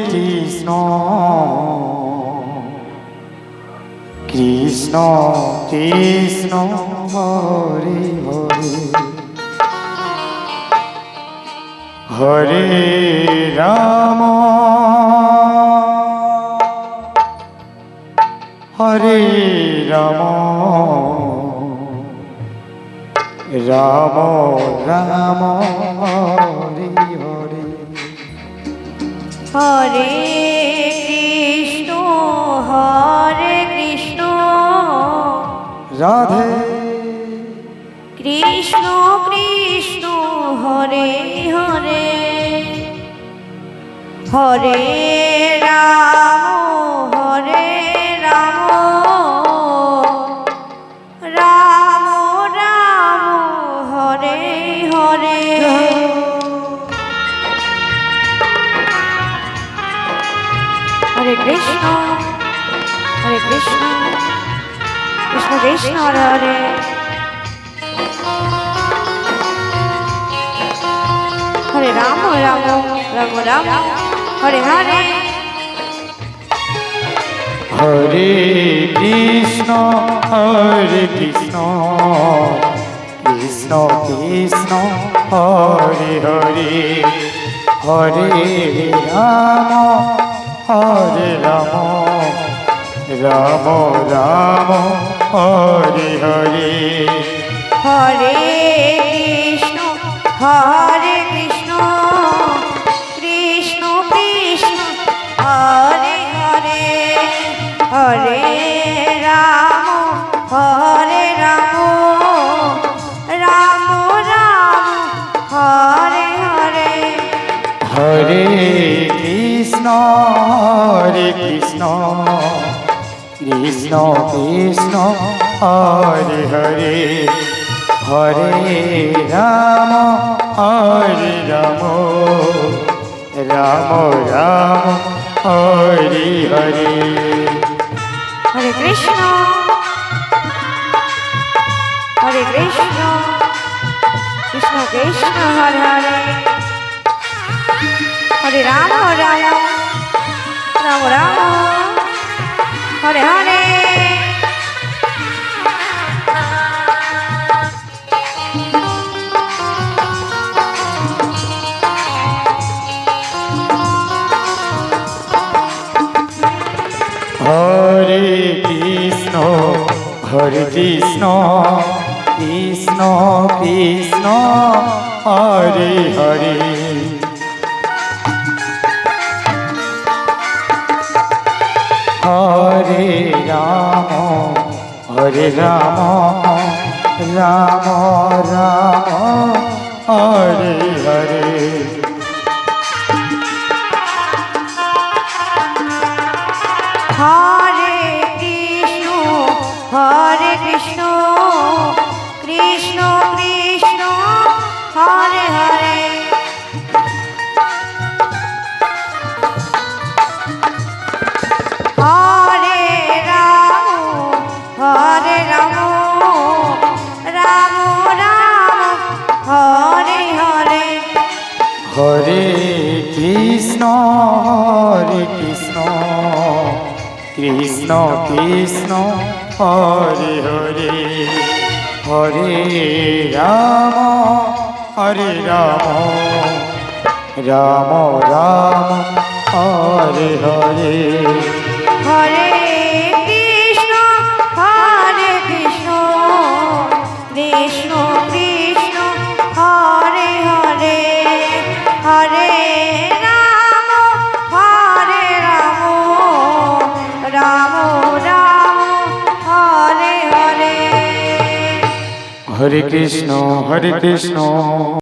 Krishna Krishna Krishna Hare Hare Hare Ram Hare Ram Ram Ram Hare Hare Hare Krishna Radhe Krishna Krishna Hare Hare Hare Ram Ram Ram Hare Hare Hare Krishna Krishna Krishna Hare Hare Hare Ram Ram Ram Ram Hare Hare Hare Krishna Krishna Krishna Hare Hare Hare Ram Ram Ram Hare Hare Hare Krishna Krishna Krishna Hare Hare Hare Ram Ram Ram Hare Hare Hare Krishna Krishna Krishna Hare Hare Hare Ram Ram Ram Hare Hare Hare Krishna Krishna Krishna Hare Hare Hare Ram Ram Hare Hare Hare Krishna Krishna Krishna Hare Hare Hare Ram Ram Ram Hare Hare Hare Krishna Krishna Krishna Hare Hare Hare Ram Ram Ram Hare Hare Hare Krishna Krishna Krishna Hare Hare Hare Ram Ram Ram Hare Hare Hare Krishna Krishna Krishna Hare Hare Hare Ram Ram Ram Hare Hare Hare Krishna